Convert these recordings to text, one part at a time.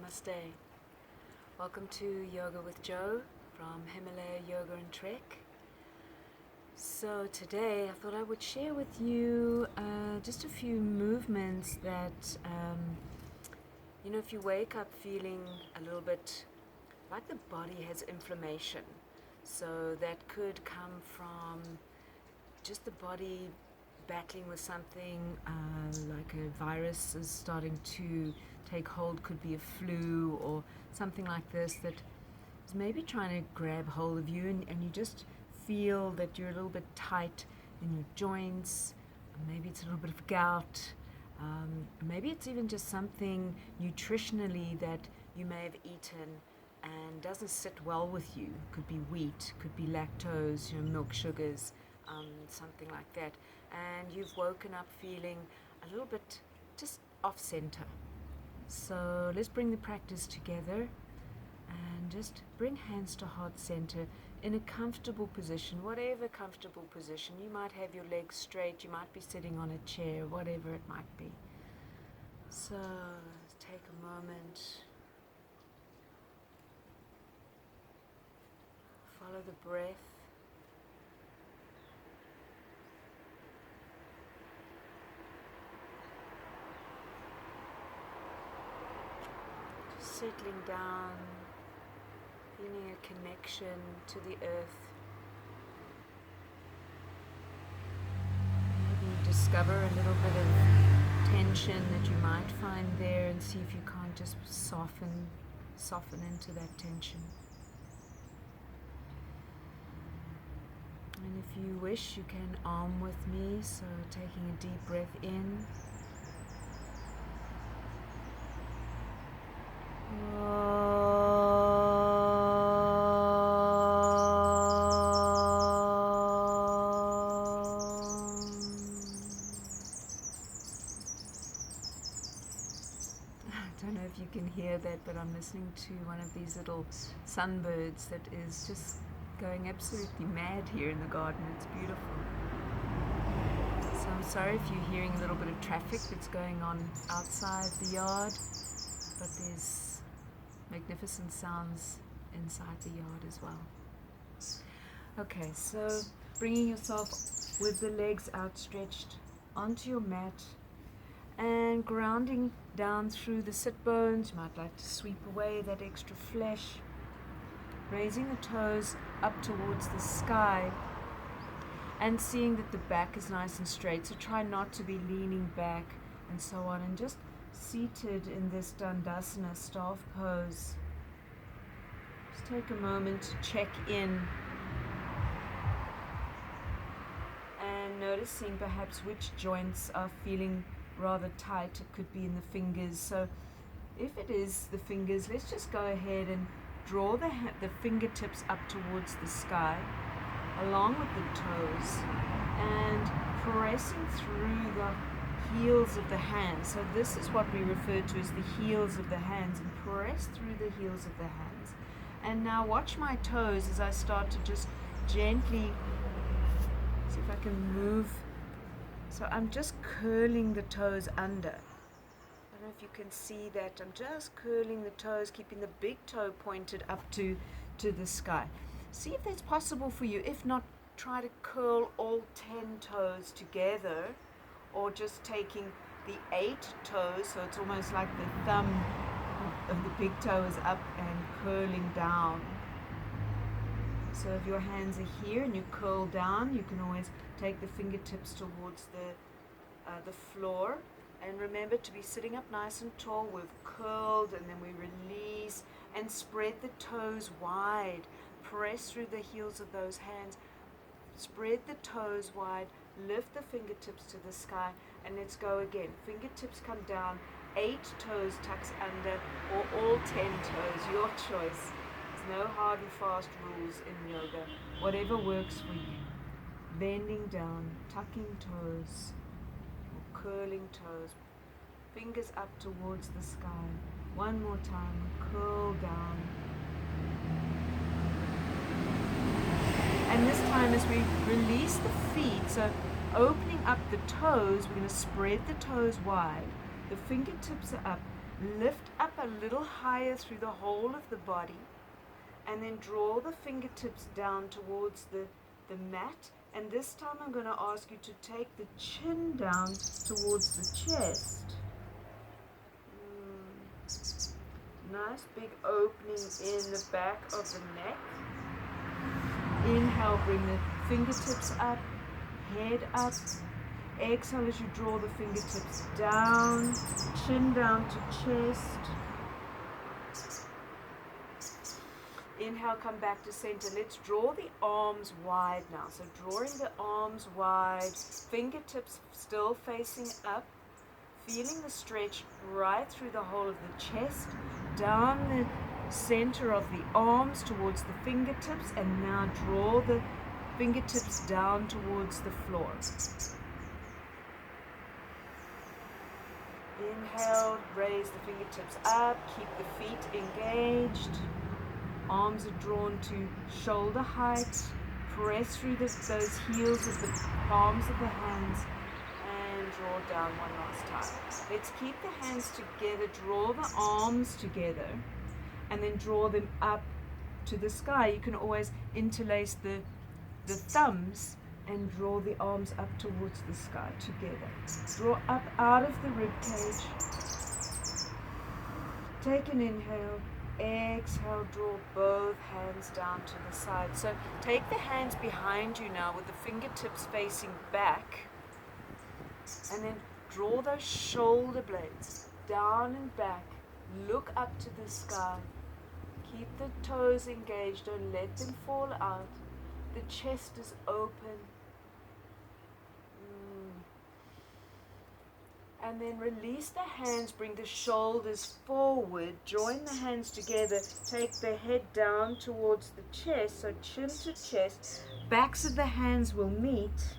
Namaste. Welcome to Yoga with Joe from Himalaya Yoga and Trek. So today I thought I would share with you just a few movements that, if you wake up feeling a little bit like the body has inflammation, so that could come from just the body battling with something like a virus is starting to take hold, could be a flu or something like this that is maybe trying to grab hold of you, and you just feel that you're a little bit tight in your joints. Maybe it's a little bit of gout. Maybe it's even just something nutritionally that you may have eaten and doesn't sit well with you. Could be wheat, could be lactose, milk sugars, something like that. And you've woken up feeling a little bit just off center. So let's bring the practice together and just bring hands to heart center in a comfortable position, whatever comfortable position. You might have your legs straight, you might be sitting on a chair, whatever it might be. So take a moment, follow the breath. Settling down, feeling a connection to the earth. Maybe discover a little bit of tension that you might find there and see if you can't just soften into that tension. And if you wish, you can arm with me, so taking a deep breath in. I don't know if you can hear that, but I'm listening to one of these little sunbirds that is just going absolutely mad here in the garden. It's beautiful. So I'm sorry if you're hearing a little bit of traffic that's going on outside the yard, but there's magnificent sounds inside the yard as well. Okay, so bringing yourself with the legs outstretched onto your mat and grounding down through the sit bones. You might like to sweep away that extra flesh, raising the toes up towards the sky and seeing that the back is nice and straight. So try not to be leaning back and so on, and just seated in this Dandasana staff pose. Just take a moment to check in and noticing perhaps which joints are feeling rather tight. It could be in the fingers. So if it is the fingers, let's just go ahead and draw the fingertips up towards the sky along with the toes and pressing through the heels of the hands. So this is what we refer to as the heels of the hands, and press through the heels of the hands. And now watch my toes as I start to just gently see if I can move. So I'm just curling the toes under. I don't know if you can see that. I'm just curling the toes, keeping the big toe pointed up to the sky. See if that's possible for you. If not, try to curl all 10 toes together, or just taking the 8 toes, so it's almost like the thumb of the big toe is up and curling down. So if your hands are here and you curl down, you can always take the fingertips towards the floor. And remember to be sitting up nice and tall. We've curled and then we release and spread the toes wide. Press through the heels of those hands. Spread the toes wide. Lift the fingertips to the sky, and let's go again. Fingertips come down, 8 toes tucks under, or all 10 toes, your choice. There's no hard and fast rules in yoga. Whatever works for you. Bending down, tucking toes, or curling toes. Fingers up towards the sky. One more time, curl down. And this time as we release the feet, so opening up the toes, we're going to spread the toes wide. The fingertips are up, Lift up a little higher through the whole of the body, and then draw the fingertips down towards the mat. And this time I'm going to ask you to take the chin down towards the chest. Nice big opening in the back of the neck. Inhale, bring the fingertips up, head up. Exhale as you draw the fingertips down, chin down to chest. Inhale, come back to center. Let's draw the arms wide now. So drawing the arms wide, fingertips still facing up, feeling the stretch right through the whole of the chest, down the center of the arms towards the fingertips, and now draw the fingertips down towards the floor. Inhale, raise the fingertips up, keep the feet engaged. Arms are drawn to shoulder height. Press through those heels of the palms of the hands and draw down one last time. Let's keep the hands together, draw the arms together, and then draw them up to the sky. You can always interlace the thumbs and draw the arms up towards the sky together. Draw up out of the rib cage. Take an inhale. Exhale, draw both hands down to the side. So take the hands behind you now with the fingertips facing back, and then draw those shoulder blades down and back. Look up to the sky. Keep the toes engaged, don't let them fall out. The chest is open. And then release the hands, bring the shoulders forward, join the hands together, take the head down towards the chest, so chin to chest, backs of the hands will meet.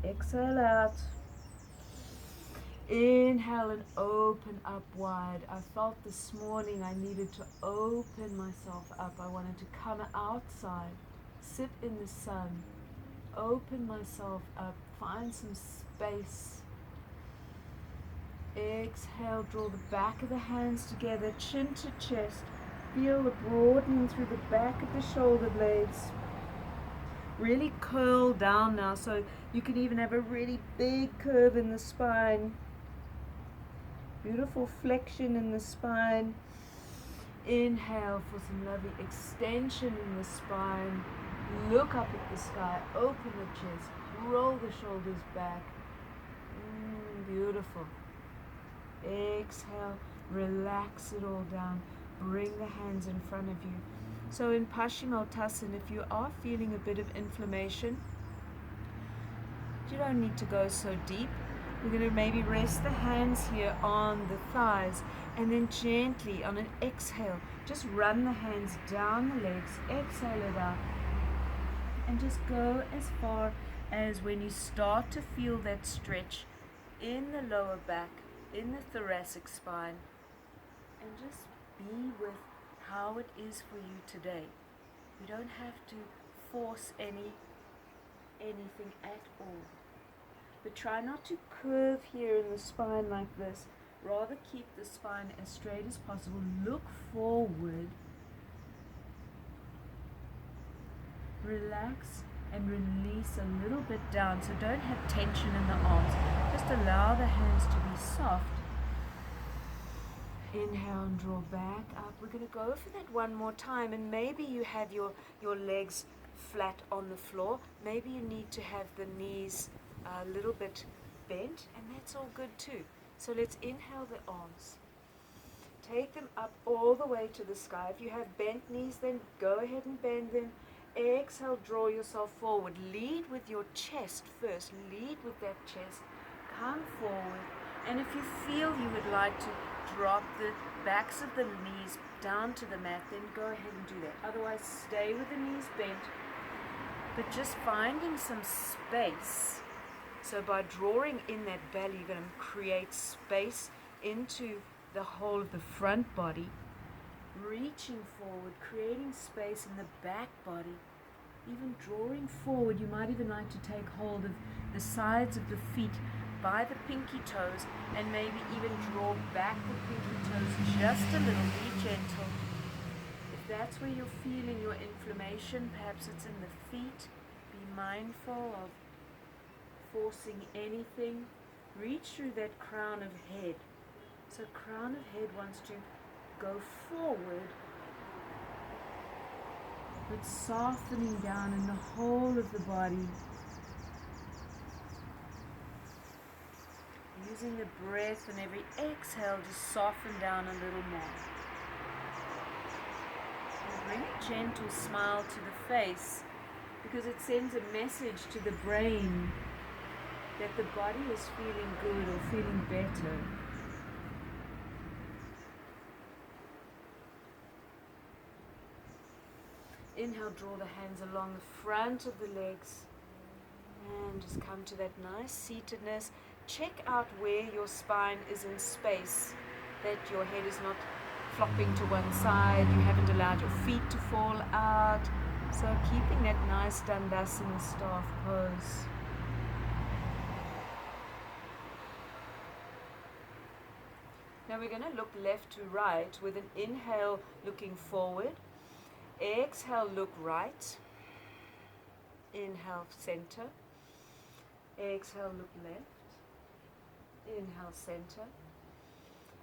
Exhale out. Inhale and open up wide. I felt this morning I needed to open myself up. I wanted to come outside, sit in the sun, open myself up, find some space. Exhale, draw the back of the hands together, chin to chest. Feel the broadening through the back of the shoulder blades. Really curl down now, so you can even have a really big curve in the spine. Beautiful flexion in the spine. Inhale for some lovely extension in the spine. Look up at the sky, open the chest, roll the shoulders back. Beautiful. Exhale, relax it all down. Bring the hands in front of you. So in Paschimottanasana, if you are feeling a bit of inflammation, you don't need to go so deep. We're going to maybe rest the hands here on the thighs, and then gently on an exhale, just run the hands down the legs, exhale it out, and just go as far as when you start to feel that stretch in the lower back, in the thoracic spine, and just be with how it is for you today. You don't have to force anything at all. But try not to curve here in the spine like this. Rather keep the spine as straight as possible. Look forward. Relax and release a little bit down. So don't have tension in the arms. Just allow the hands to be soft. Inhale and draw back up. We're going to go for that one more time, and maybe you have your legs flat on the floor. Maybe you need to have the knees a little bit bent, and that's all good too. So let's inhale the arms. Take them up all the way to the sky. If you have bent knees, then go ahead and bend them. Exhale, draw yourself forward. Lead with your chest first. Lead with that chest. Come forward. And if you feel you would like to drop the backs of the knees down to the mat, then go ahead and do that. Otherwise, stay with the knees bent, but just finding some space. So by drawing in that belly, you're going to create space into the whole of the front body, reaching forward, creating space in the back body, even drawing forward. You might even like to take hold of the sides of the feet by the pinky toes and maybe even draw back the pinky toes just a little. Be gentle. If that's where you're feeling your inflammation, perhaps it's in the feet, be mindful of forcing anything. Reach through that crown of head. So crown of head wants to go forward, but softening down in the whole of the body. Using the breath and every exhale to soften down a little more. And bring a gentle smile to the face, because it sends a message to the brain that the body is feeling good or feeling better. Inhale, draw the hands along the front of the legs and just come to that nice seatedness. Check out where your spine is in space, that your head is not flopping to one side, you haven't allowed your feet to fall out. So keeping that nice Dandasana staff pose. Now we're going to look left to right with an inhale looking forward. Exhale, look right. Inhale, center. Exhale, look left. Inhale, center.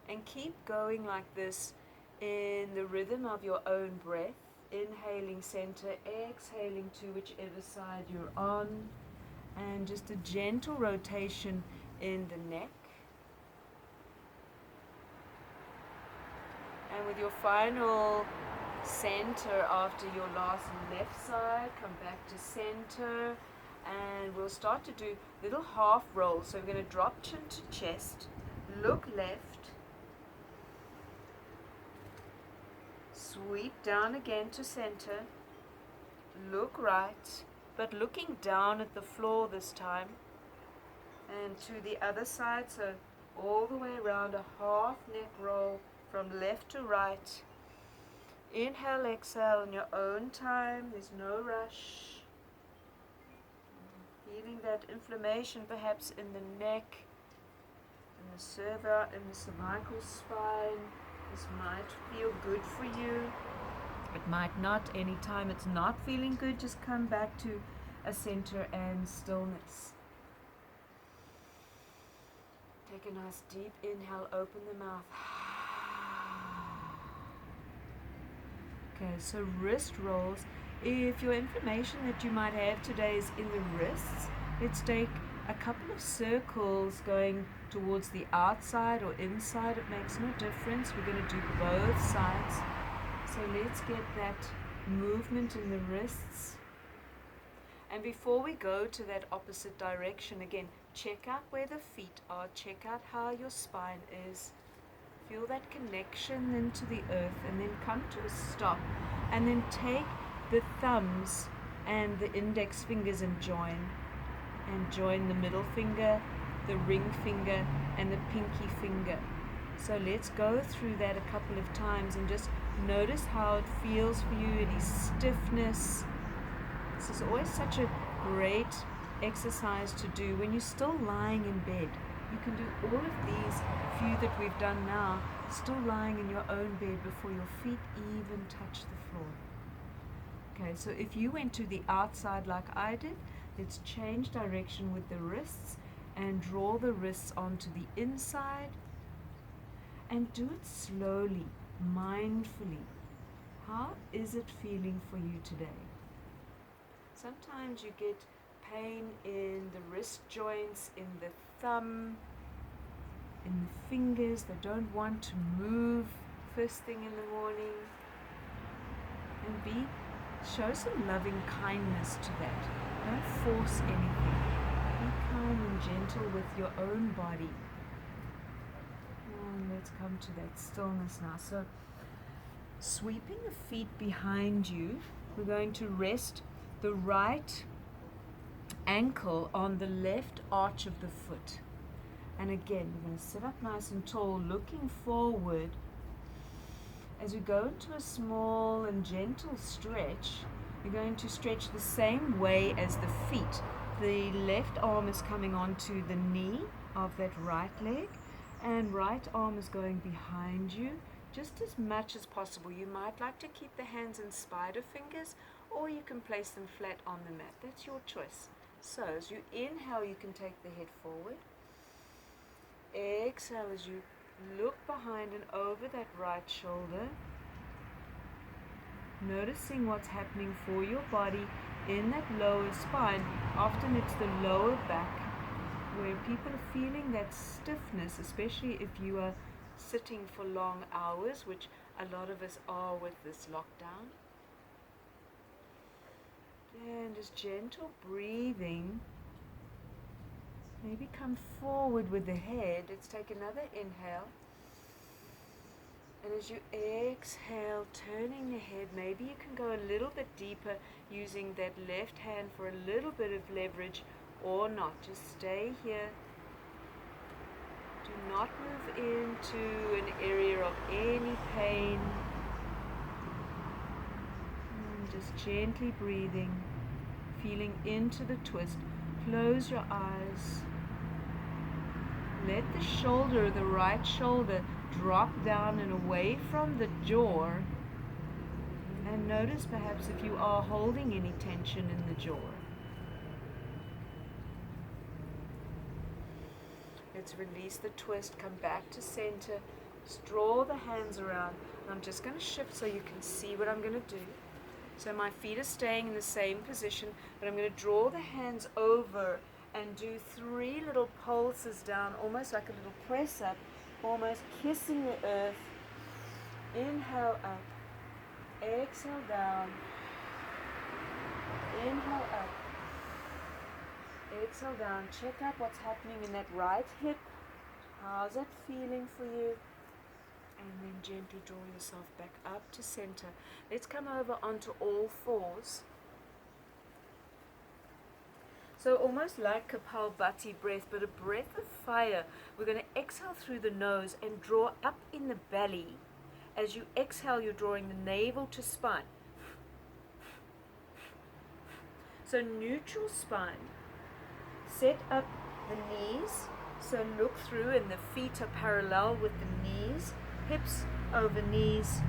And keep going like this in the rhythm of your own breath. Inhaling center, exhaling to whichever side you're on. And just a gentle rotation in the neck. And with your final center after your last left side, come back to center, and we'll start to do little half rolls. So we're going to drop chin to chest, look left, sweep down again to center, look right, but looking down at the floor this time, and to the other side, so all the way around, a half neck roll from left to right. Inhale, exhale in your own time. There's no rush. Feeling that inflammation perhaps in the neck, in the cervical spine. This might feel good for you. It might not. Anytime it's not feeling good, just come back to a center and stillness. Take a nice deep inhale, open the mouth. Okay, so wrist rolls. If your inflammation that you might have today is in the wrists, let's take a couple of circles going towards the outside or inside. It makes no difference. We're going to do both sides. So let's get that movement in the wrists. And before we go to that opposite direction, again, check out where the feet are. Check out how your spine is. Feel that connection into the earth, and then come to a stop, and then take the thumbs and the index fingers and join the middle finger, the ring finger, and the pinky finger. So let's go through that a couple of times and just notice how it feels for you, any stiffness. This is always such a great exercise to do when you're still lying in bed. You can do all of these few that we've done now, still lying in your own bed before your feet even touch the floor. Okay, so if you went to the outside like I did, let's change direction with the wrists and draw the wrists onto the inside, and do it slowly, mindfully. How is it feeling for you today? Sometimes you get pain in the wrist joints, in the thumb, in the fingers that don't want to move first thing in the morning. And show some loving kindness to that. Don't force anything. Be kind and gentle with your own body. And let's come to that stillness now. So, sweeping the feet behind you, we're going to rest the right ankle on the left arch of the foot. And again, we're going to sit up nice and tall, looking forward. As we go into a small and gentle stretch, you're going to stretch the same way as the feet. The left arm is coming onto the knee, of that right leg, and right arm is going behind you just as much as possible. You might like to keep the hands in spider fingers, or you can place them flat on the mat. That's your choice. So as you inhale, you can take the head forward. Exhale as you look behind and over that right shoulder, noticing what's happening for your body in that lower spine. Often it's the lower back where people are feeling that stiffness, especially if you are sitting for long hours, which a lot of us are with this lockdown. And just gentle breathing. Maybe come forward with the head. Let's take another inhale. And as you exhale, turning the head, maybe you can go a little bit deeper using that left hand for a little bit of leverage, or not. Just stay here. Do not move into an area of any pain. And just gently breathing, feeling into the twist. Close your eyes. Let the shoulder, the right shoulder, drop down and away from the jaw. And notice perhaps if you are holding any tension in the jaw. Let's release the twist, come back to center, just draw the hands around. And I'm just going to shift so you can see what I'm going to do. So my feet are staying in the same position, but I'm going to draw the hands over and do 3 little pulses down, almost like a little press up, almost kissing the earth. Inhale up, exhale down, inhale up, exhale down. Check out what's happening in that right hip. How's that feeling for you? And then gently draw yourself back up to center. Let's come over onto all fours. So almost like Kapalbhati breath, but a breath of fire. We're going to exhale through the nose and draw up in the belly. As you exhale, you're drawing the navel to spine. So neutral spine. Set up the knees. So look through and the feet are parallel with the knees. Hips over knees,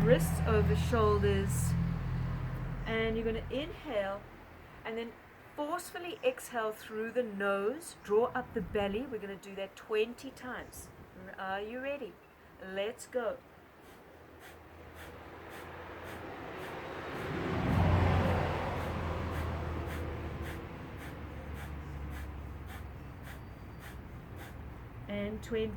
wrists over shoulders. And you're going to inhale and then forcefully exhale through the nose. Draw up the belly. We're going to do that 20 times. Are you ready? Let's go. And 20.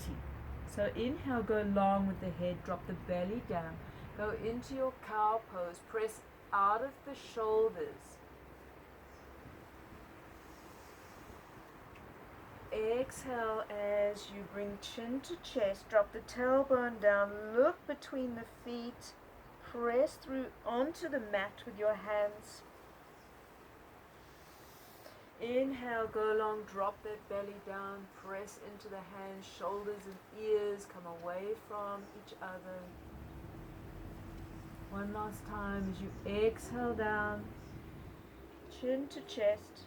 So inhale, go long with the head, drop the belly down. Go into your cow pose, press out of the shoulders. Exhale as you bring chin to chest, drop the tailbone down, look between the feet, press through onto the mat with your hands. Inhale, go long, drop that belly down, press into the hands, shoulders and ears come away from each other. One last time as you exhale down, chin to chest,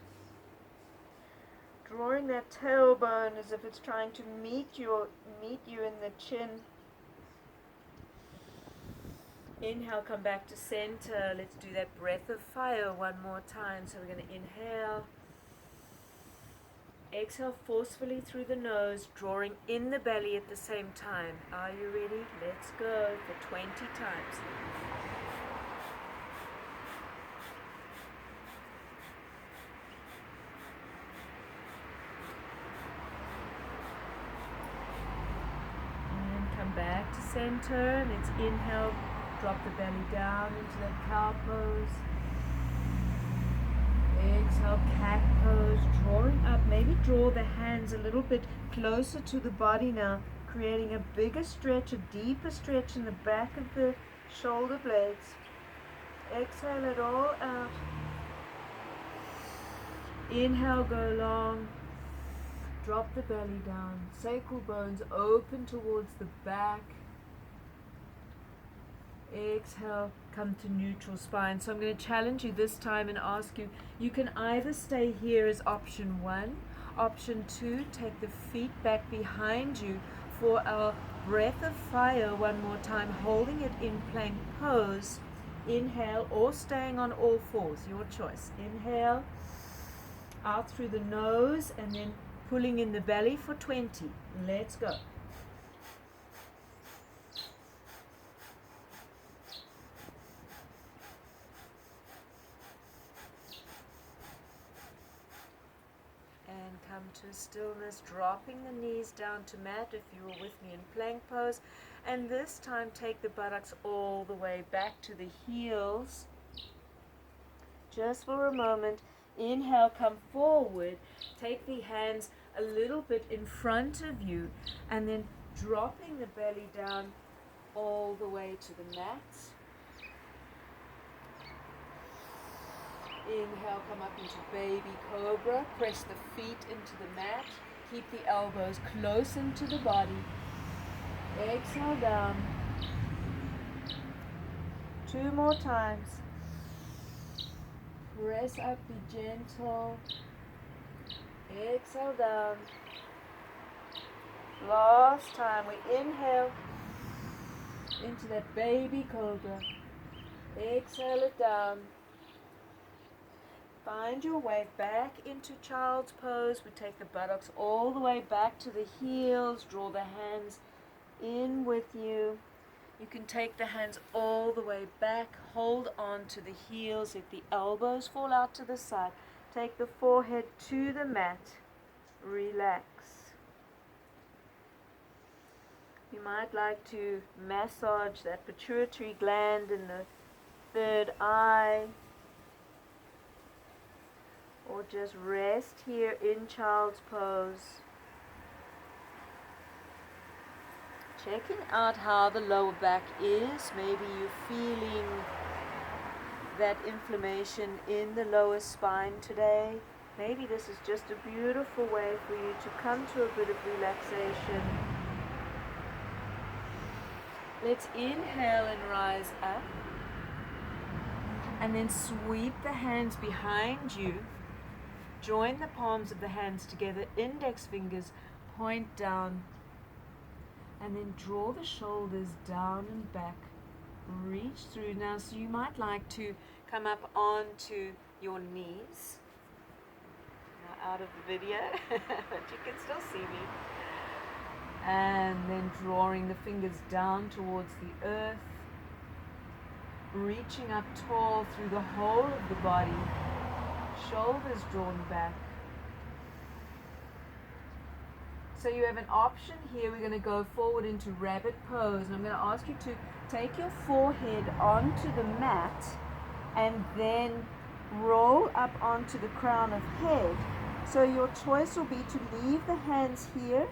drawing that tailbone as if it's trying to meet you in the chin. Inhale, come back to center. Let's do that breath of fire one more time. So we're going to inhale. Exhale forcefully through the nose, drawing in the belly at the same time. Are you ready? Let's go for 20 times. And come back to center. Let's inhale, drop the belly down into that cow pose. Exhale, cat pose, drawing up. Maybe draw the hands a little bit closer to the body now, creating a bigger stretch, a deeper stretch in the back of the shoulder blades. Exhale it all out. Inhale, go long. Drop the belly down. Sacral bones open towards the back. Exhale, come to neutral spine. So I'm going to challenge you this time and ask you, you can either stay here as option 1, Option 2, take the feet back behind you for our breath of fire one more time, holding it in plank pose. Inhale or staying on all fours, your choice. Inhale out through the nose and then pulling in the belly for 20. Let's go. And come to stillness, dropping the knees down to mat if you were with me in plank pose. And this time take the buttocks all the way back to the heels. Just for a moment. Inhale, come forward. Take the hands a little bit in front of you and then dropping the belly down all the way to the mat. Inhale, come up into baby cobra. Press the feet into the mat. Keep the elbows close into the body. Exhale down. 2 more times. Press up, be gentle. Exhale down. Last time. We inhale into that baby cobra. Exhale it down. Find your way back into child's pose. We take the buttocks all the way back to the heels. Draw the hands in with you. You can take the hands all the way back. Hold on to the heels. Let the elbows fall out to the side. Take the forehead to the mat. Relax. You might like to massage that pituitary gland in the third eye. Or just rest here in child's pose. Checking out how the lower back is. Maybe you're feeling that inflammation in the lower spine today. Maybe this is just a beautiful way for you to come to a bit of relaxation. Let's inhale and rise up. And then sweep the hands behind you. Join the palms of the hands together, index fingers point down, and then draw the shoulders down and back. Reach through now, so you might like to come up onto your knees. Now out of the video, but you can still see me. And then drawing the fingers down towards the earth, reaching up tall through the whole of the body. Shoulders drawn back. So you have an option here. We're going to go forward into rabbit pose, and I'm going to ask you to take your forehead onto the mat and then roll up onto the crown of head. So your choice will be to leave the hands here,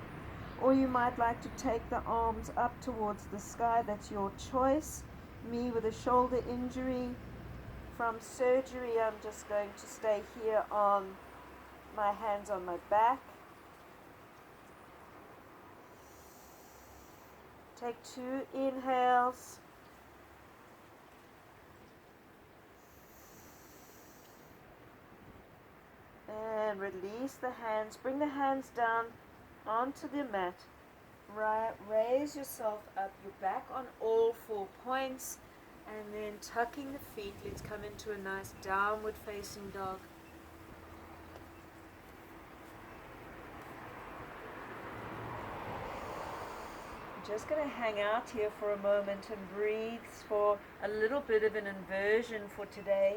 or you might like to take the arms up towards the sky. That's your choice. Me with a shoulder injury from surgery, I'm just going to stay here on my hands on my back. Take 2 inhales. And release the hands. Bring the hands down onto the mat. Raise yourself up. You're back on all 4 points. And then tucking the feet, let's come into a nice downward facing dog. I'm just going to hang out here for a moment and breathe for a little bit of an inversion for today.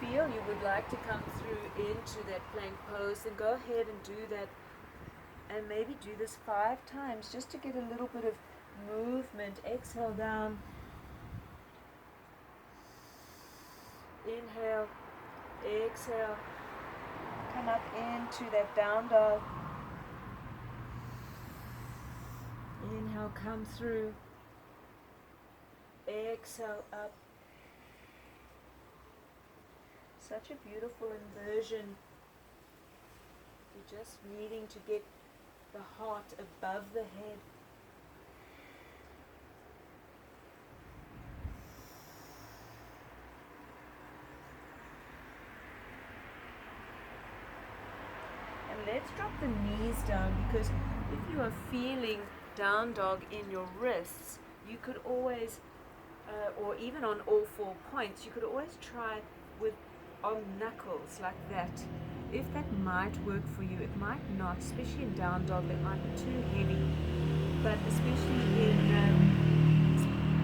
Feel you would like to come through into that plank pose, then go ahead and do that, and maybe do this 5 times just to get a little bit of movement. Exhale down, inhale, exhale, come up into that down dog, inhale, come through, exhale up. Such a beautiful inversion. You're just needing to get the heart above the head. let's drop the knees down, because if you are feeling down dog in your wrists, you could always, or even on all 4 points, you could always try with on knuckles like that. If that might work for you, it might not, especially in down dog, that might be too heavy. But especially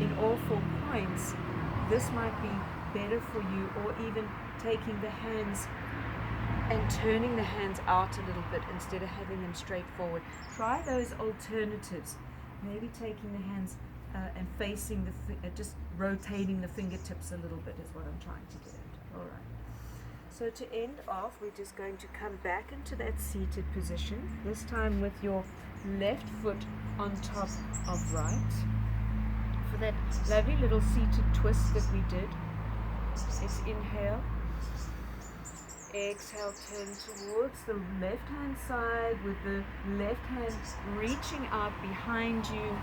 in all 4 points, this might be better for you, or even taking the hands and turning the hands out a little bit instead of having them straight forward. Try those alternatives. Maybe taking the hands and facing just rotating the fingertips a little bit is what I'm trying to get at. All right. So to end off, we're just going to come back into that seated position, this time with your left foot on top of right. For that lovely little seated twist that we did, let's inhale. Exhale, turn towards the left hand side with the left hand reaching out behind you